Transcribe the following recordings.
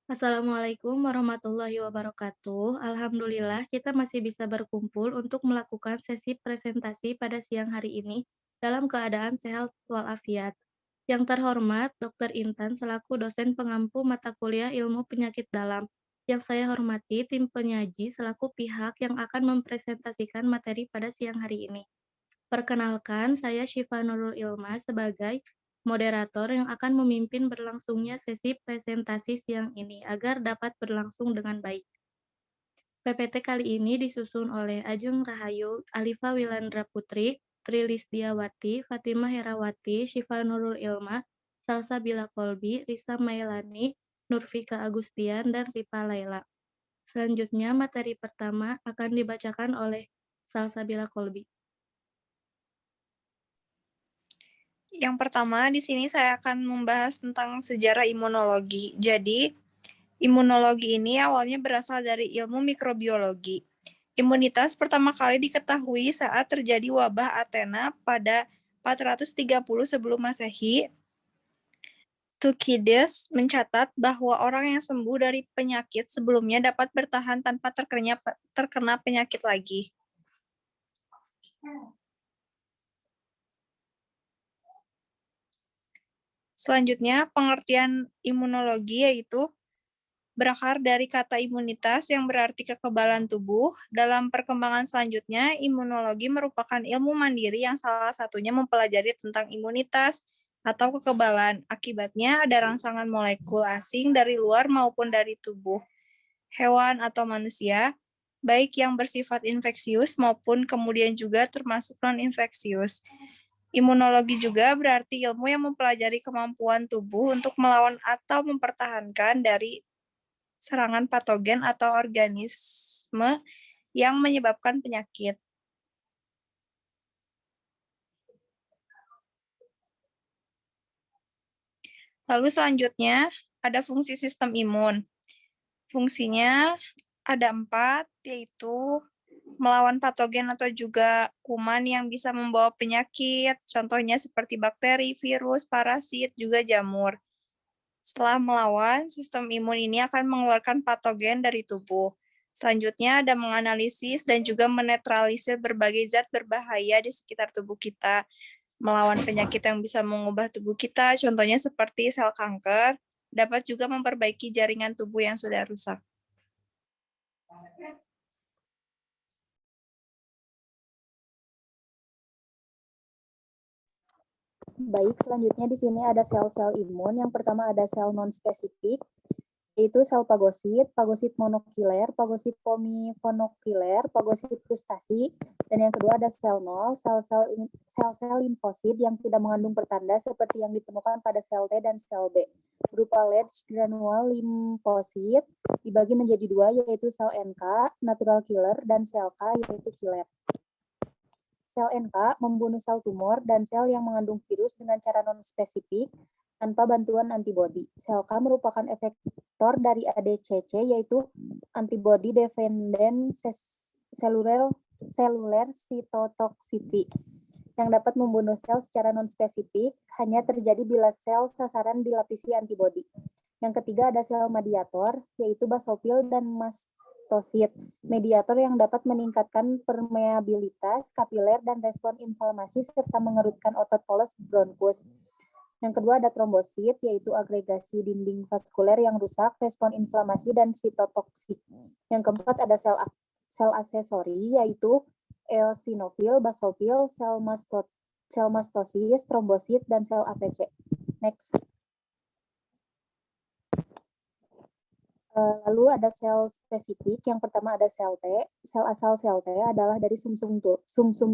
Assalamualaikum warahmatullahi wabarakatuh. Alhamdulillah, kita masih bisa berkumpul untuk melakukan sesi presentasi pada siang hari ini dalam keadaan sehat walafiat. Yang terhormat, Dr. Intan selaku dosen pengampu mata kuliah ilmu penyakit dalam. Yang saya hormati, tim penyaji selaku pihak yang akan mempresentasikan materi pada siang hari ini. Perkenalkan, saya Syifa Nurul Ilma sebagai moderator yang akan memimpin berlangsungnya sesi presentasi siang ini agar dapat berlangsung dengan baik. PPT kali ini disusun oleh Ajeng Rahayu, Alifa Wilandra Putri, Trilisdiawati, Fatimah Herawati, Syifa Nurul Ilma, Salsabila Kolbi, Risa Mailani, Nurfika Agustian, dan Ripa Laila. Selanjutnya, materi pertama akan dibacakan oleh Salsabila Kolbi. Yang pertama, di sini saya akan membahas tentang sejarah imunologi. Jadi, imunologi ini awalnya berasal dari ilmu mikrobiologi. Imunitas pertama kali diketahui saat terjadi wabah Athena pada 430 sebelum Masehi. Thucydides mencatat bahwa orang yang sembuh dari penyakit sebelumnya dapat bertahan tanpa terkena penyakit lagi. Selanjutnya, pengertian imunologi yaitu berakar dari kata imunitas yang berarti kekebalan tubuh. Dalam perkembangan selanjutnya, imunologi merupakan ilmu mandiri yang salah satunya mempelajari tentang imunitas atau kekebalan. Akibatnya ada rangsangan molekul asing dari luar maupun dari tubuh hewan atau manusia, baik yang bersifat infeksius maupun kemudian juga termasuk non-infeksius. Imunologi juga berarti ilmu yang mempelajari kemampuan tubuh untuk melawan atau mempertahankan dari serangan patogen atau organisme yang menyebabkan penyakit. Lalu selanjutnya ada fungsi sistem imun. Fungsinya ada 4, yaitu melawan patogen atau juga kuman yang bisa membawa penyakit, contohnya seperti bakteri, virus, parasit, juga jamur. Setelah melawan, sistem imun ini akan mengeluarkan patogen dari tubuh. Selanjutnya ada menganalisis dan juga menetralisir berbagai zat berbahaya di sekitar tubuh kita, melawan penyakit yang bisa mengubah tubuh kita, contohnya seperti sel kanker, dapat juga memperbaiki jaringan tubuh yang sudah rusak. Baik, selanjutnya di sini ada sel-sel imun. Yang pertama ada sel non-spesifik, yaitu sel pagosit monokiler, pagosit pomifonokiler, pagosit frustasi, dan yang kedua ada sel nol, sel-sel limfosit yang tidak mengandung pertanda seperti yang ditemukan pada sel T dan sel B. Berupa large granule limfosit dibagi menjadi dua, yaitu sel NK, natural killer, dan sel K, yaitu killer. Sel NK membunuh sel tumor dan sel yang mengandung virus dengan cara non-spesifik tanpa bantuan antibodi. Sel K merupakan efektor dari ADCC, yaitu antibody dependent cellular cytotoxicity, yang dapat membunuh sel secara non-spesifik hanya terjadi bila sel sasaran dilapisi antibodi. Yang ketiga ada sel mediator, yaitu basophil dan mastosit, mediator yang dapat meningkatkan permeabilitas kapiler dan respon inflamasi serta mengerutkan otot polos bronkus. Yang kedua ada trombosit, yaitu agregasi dinding vaskuler yang rusak, respon inflamasi dan sitotoksik. Yang keempat ada sel aksesori, yaitu eosinofil, basofil, sel mastosis, trombosit, dan sel APC. Next. Lalu ada sel spesifik. Yang pertama ada sel T. Sel asal sel T adalah dari sumsum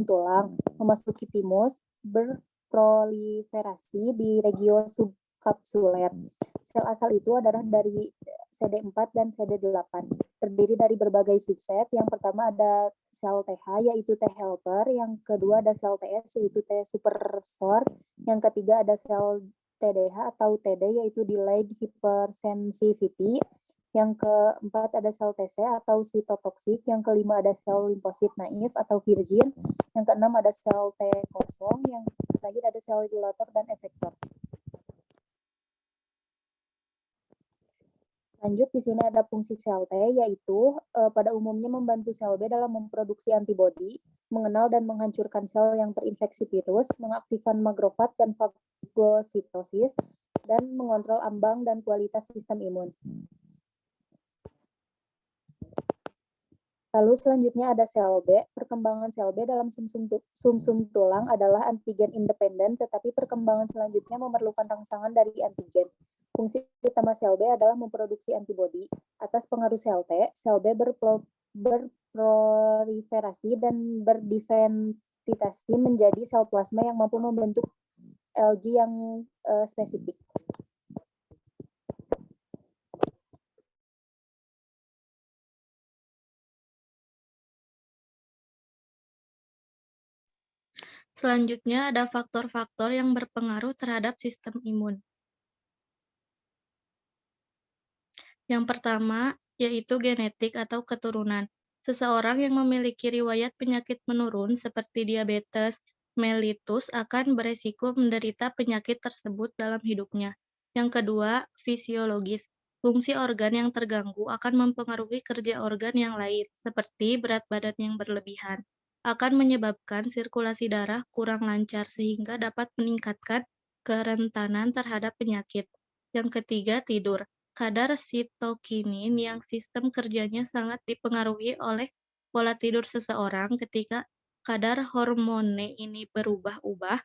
tulang, memasuki timus, berproliferasi di regio subkapsuler. Sel asal itu adalah dari CD4 dan CD8. Terdiri dari berbagai subset. Yang pertama ada sel TH, yaitu T helper. Yang kedua ada sel TS, yaitu T suppressor. Yang ketiga ada sel TDH atau TD, yaitu delayed hypersensitivity. Yang keempat ada sel TC atau sitotoksik. Yang kelima ada sel limfosit naif atau virgin. Yang keenam ada sel T kosong. Yang terakhir ada sel regulator dan efektor. Lanjut, di sini ada fungsi sel T, yaitu pada umumnya membantu sel B dalam memproduksi antibodi, mengenal dan menghancurkan sel yang terinfeksi virus, mengaktifkan makrofag dan fagositosis, dan mengontrol ambang dan kualitas sistem imun. Lalu selanjutnya ada sel B. Perkembangan sel B dalam sumsum tulang adalah antigen independen, tetapi perkembangan selanjutnya memerlukan rangsangan dari antigen. Fungsi utama sel B adalah memproduksi antibodi. Atas pengaruh sel T, sel B berproliferasi dan berdifferentiasi menjadi sel plasma yang mampu membentuk LG yang spesifik. Selanjutnya ada faktor-faktor yang berpengaruh terhadap sistem imun. Yang pertama, yaitu genetik atau keturunan. Seseorang yang memiliki riwayat penyakit menurun seperti diabetes mellitus akan beresiko menderita penyakit tersebut dalam hidupnya. Yang kedua, fisiologis. Fungsi organ yang terganggu akan mempengaruhi kerja organ yang lain, seperti berat badan yang berlebihan. Akan menyebabkan sirkulasi darah kurang lancar sehingga dapat meningkatkan kerentanan terhadap penyakit. Yang ketiga, tidur. Kadar sitokinin yang sistem kerjanya sangat dipengaruhi oleh pola tidur seseorang. Ketika kadar hormone ini berubah-ubah,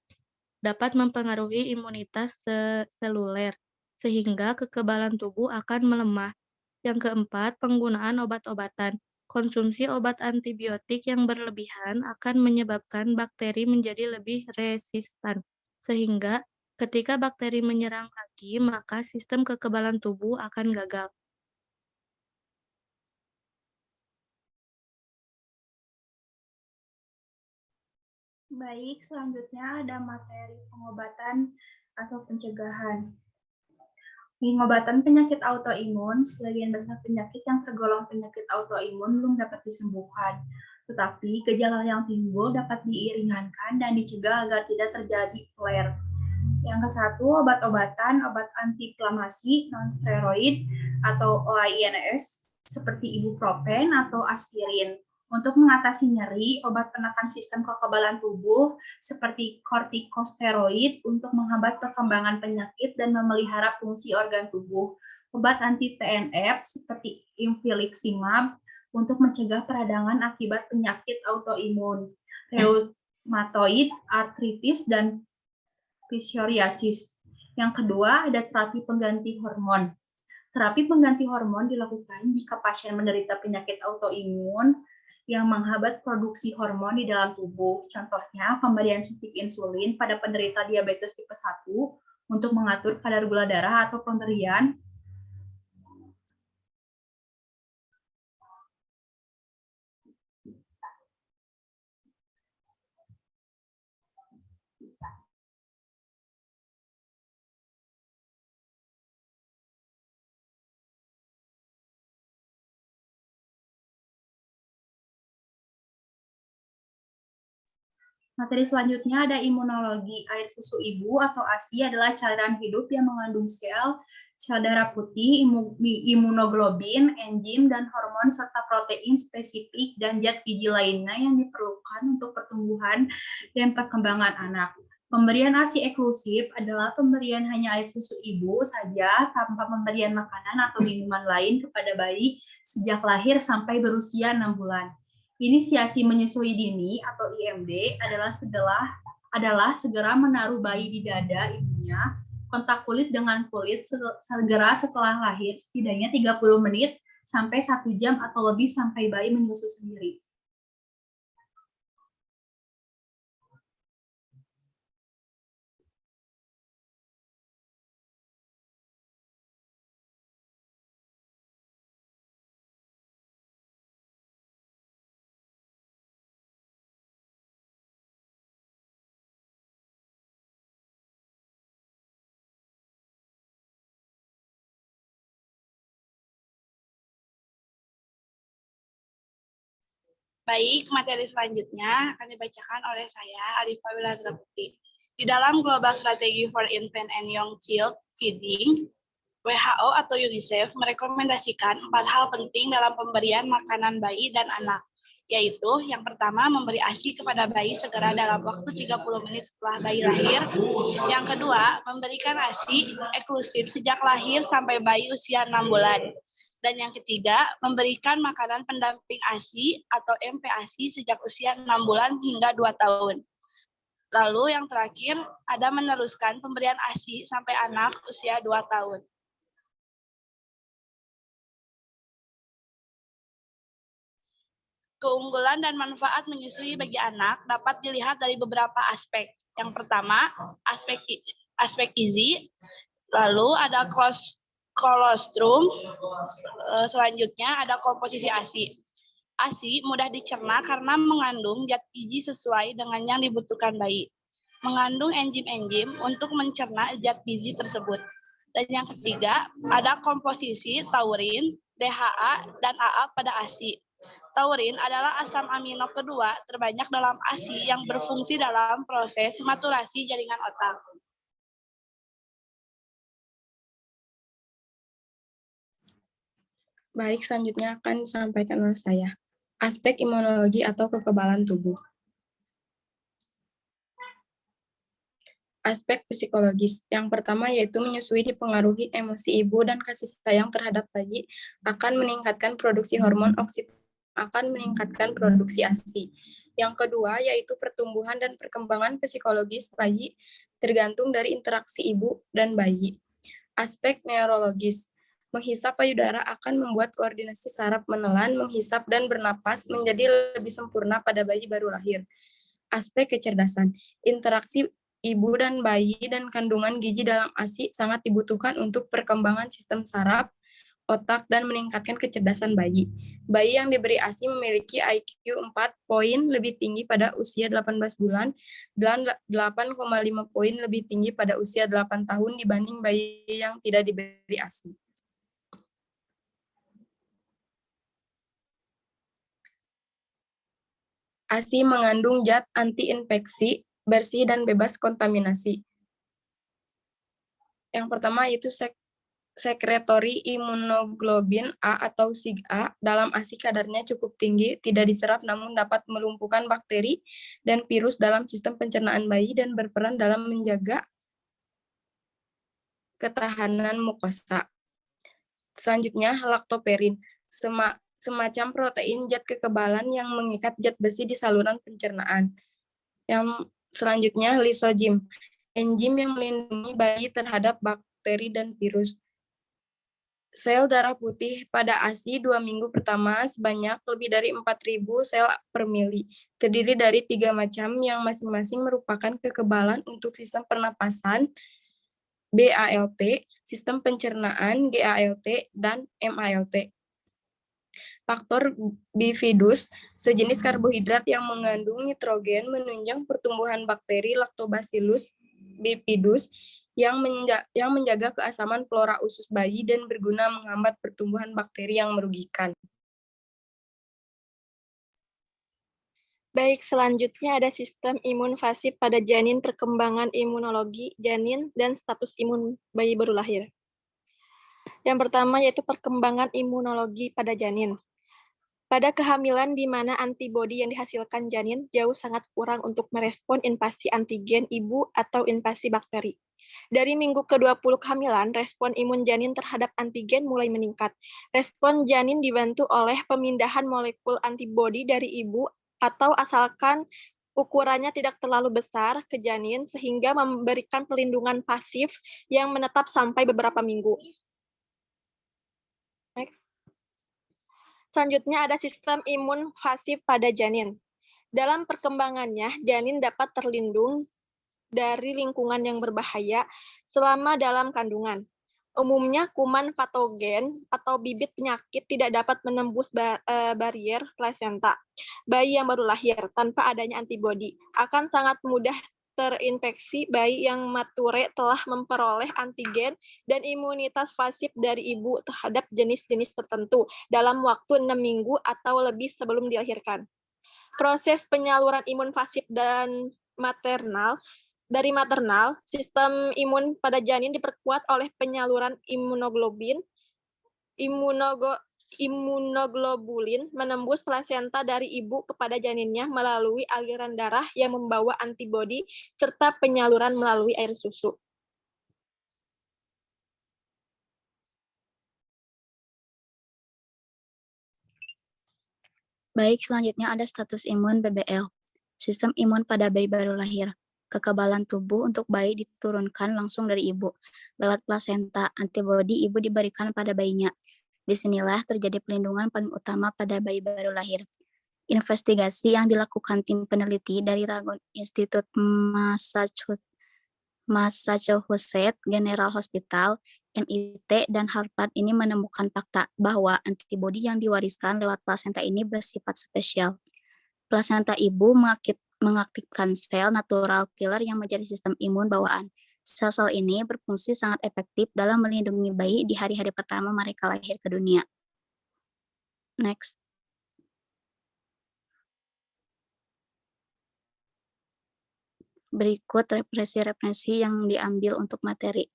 dapat mempengaruhi imunitas seluler, sehingga kekebalan tubuh akan melemah. Yang keempat, penggunaan obat-obatan. Konsumsi obat antibiotik yang berlebihan akan menyebabkan bakteri menjadi lebih resistan, sehingga ketika bakteri menyerang lagi, maka sistem kekebalan tubuh akan gagal. Baik, selanjutnya ada materi pengobatan atau pencegahan. Pengobatan penyakit autoimun, sebagian besar penyakit yang tergolong penyakit autoimun belum dapat disembuhkan. Tetapi gejala yang timbul dapat diringankan dan dicegah agar tidak terjadi flare. Yang ke satu, obat-obatan, obat antiinflamasi non-steroid atau OAINS seperti ibuprofen atau aspirin. Untuk mengatasi nyeri, obat penekan sistem kekebalan tubuh seperti kortikosteroid untuk menghambat perkembangan penyakit dan memelihara fungsi organ tubuh. Obat anti-TNF seperti infliximab untuk mencegah peradangan akibat penyakit autoimun, reumatoid artritis, dan psoriasis. Yang kedua, ada terapi pengganti hormon. Terapi pengganti hormon dilakukan jika pasien menderita penyakit autoimun yang menghambat produksi hormon di dalam tubuh. Contohnya, pemberian suntik insulin pada penderita diabetes tipe 1 untuk mengatur kadar gula darah atau pemberian Materi selanjutnya ada imunologi. Air susu ibu atau ASI adalah cairan hidup yang mengandung sel darah putih, imunoglobin, enzim, dan hormon serta protein spesifik dan zat gizi lainnya yang diperlukan untuk pertumbuhan dan perkembangan anak. Pemberian ASI eksklusif adalah pemberian hanya air susu ibu saja tanpa pemberian makanan atau minuman lain kepada bayi sejak lahir sampai berusia 6 bulan. Inisiasi menyusui dini atau IMD adalah segera menaruh bayi di dada ibunya, kontak kulit dengan kulit segera setelah lahir, setidaknya 30 menit sampai 1 jam atau lebih sampai bayi menyusu sendiri. Baik, materi selanjutnya akan dibacakan oleh saya, Alif Pawila Putih. Di dalam Global Strategy for Infant and Young Child Feeding, WHO atau UNICEF merekomendasikan 4 hal penting dalam pemberian makanan bayi dan anak, yaitu yang pertama memberi ASI kepada bayi segera dalam waktu 30 menit setelah bayi lahir. Yang kedua, memberikan ASI eksklusif sejak lahir sampai bayi usia 6 bulan. Dan yang ketiga, memberikan makanan pendamping ASI atau MPASI sejak usia 6 bulan hingga 2 tahun. Lalu yang terakhir, ada meneruskan pemberian ASI sampai anak usia 2 tahun. Keunggulan dan manfaat menyusui bagi anak dapat dilihat dari beberapa aspek. Yang pertama, aspek gizi, lalu ada kolostrum, selanjutnya ada komposisi ASI. ASI mudah dicerna karena mengandung zat gizi sesuai dengan yang dibutuhkan bayi. Mengandung enzim-enzim untuk mencerna zat gizi tersebut. Dan yang ketiga, ada komposisi taurin, DHA, dan AA pada ASI. Taurin adalah asam amino kedua terbanyak dalam ASI yang berfungsi dalam proses maturasi jaringan otak. Baik, selanjutnya akan disampaikan oleh saya. Aspek imunologi atau kekebalan tubuh. Aspek psikologis. Yang pertama yaitu menyusui dipengaruhi emosi ibu dan kasih sayang terhadap bayi akan meningkatkan produksi hormon oksitosin, akan meningkatkan produksi ASI. Yang kedua yaitu pertumbuhan dan perkembangan psikologis bayi tergantung dari interaksi ibu dan bayi. Aspek neurologis. Menghisap payudara akan membuat koordinasi saraf menelan, menghisap, dan bernapas menjadi lebih sempurna pada bayi baru lahir. Aspek kecerdasan. Interaksi ibu dan bayi dan kandungan gizi dalam ASI sangat dibutuhkan untuk perkembangan sistem saraf, otak, dan meningkatkan kecerdasan bayi. Bayi yang diberi ASI memiliki IQ 4 poin lebih tinggi pada usia 18 bulan dan 8,5 poin lebih tinggi pada usia 8 tahun dibanding bayi yang tidak diberi ASI. ASI mengandung zat anti-infeksi, bersih, dan bebas kontaminasi. Yang pertama yaitu sekretori imunoglobin A atau SIG-A. Dalam ASI kadarnya cukup tinggi, tidak diserap namun dapat melumpuhkan bakteri dan virus dalam sistem pencernaan bayi dan berperan dalam menjaga ketahanan mukosa. Selanjutnya, laktoperin, semacam protein zat kekebalan yang mengikat zat besi di saluran pencernaan. Yang selanjutnya, lisozim, enzim yang melindungi bayi terhadap bakteri dan virus. Sel darah putih pada ASI 2 minggu pertama sebanyak lebih dari 4.000 sel per mili, terdiri dari 3 macam yang masing-masing merupakan kekebalan untuk sistem pernapasan, BALT, sistem pencernaan, GALT, dan MALT. Faktor bifidus, sejenis karbohidrat yang mengandung nitrogen menunjang pertumbuhan bakteri Lactobacillus bifidus yang menjaga keasaman flora usus bayi dan berguna menghambat pertumbuhan bakteri yang merugikan. Baik, selanjutnya ada sistem imun pasif pada janin, perkembangan imunologi janin, dan status imun bayi baru lahir. Yang pertama yaitu perkembangan imunologi pada janin. Pada kehamilan di mana antibodi yang dihasilkan janin jauh sangat kurang untuk merespon invasi antigen ibu atau invasi bakteri. Dari minggu ke-20 kehamilan, respon imun janin terhadap antigen mulai meningkat. Respon janin dibantu oleh pemindahan molekul antibodi dari ibu atau asalkan ukurannya tidak terlalu besar ke janin sehingga memberikan pelindungan pasif yang menetap sampai beberapa minggu. Next. Selanjutnya ada sistem imun pasif pada janin. Dalam perkembangannya, janin dapat terlindung dari lingkungan yang berbahaya selama dalam kandungan. Umumnya kuman patogen atau bibit penyakit tidak dapat menembus barier plasenta bayi yang baru lahir tanpa adanya antibodi. Akan sangat mudah terinfeksi bayi yang mature telah memperoleh antigen dan imunitas pasif dari ibu terhadap jenis-jenis tertentu dalam waktu 6 minggu atau lebih sebelum dilahirkan. Proses penyaluran imun pasif dan maternal Dari maternal, sistem imun pada janin diperkuat oleh penyaluran imunoglobulin menembus plasenta dari ibu kepada janinnya melalui aliran darah yang membawa antibodi serta penyaluran melalui air susu. Baik, selanjutnya ada status imun BBL. Sistem imun pada bayi baru lahir. Kekebalan tubuh untuk bayi diturunkan langsung dari ibu. Lewat plasenta, antibodi ibu diberikan pada bayinya. Disinilah terjadi pelindungan paling utama pada bayi baru lahir. Investigasi yang dilakukan tim peneliti dari Ragon Institute Massachusetts General Hospital, MIT, dan Harvard ini menemukan fakta bahwa antibodi yang diwariskan lewat plasenta ini bersifat spesial. Plasenta ibu mengaktifkan sel natural killer yang menjadi sistem imun bawaan. Sel-sel ini berfungsi sangat efektif dalam melindungi bayi di hari-hari pertama mereka lahir ke dunia. Next. Berikut referensi-referensi yang diambil untuk materi.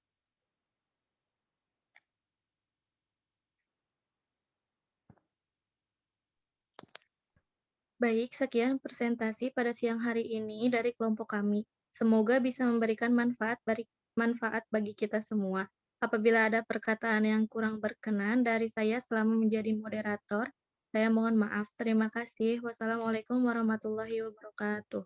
Baik, sekian presentasi pada siang hari ini dari kelompok kami. Semoga bisa memberikan manfaat bagi kita semua. Apabila ada perkataan yang kurang berkenan dari saya selama menjadi moderator, saya mohon maaf. Terima kasih. Wassalamualaikum warahmatullahi wabarakatuh.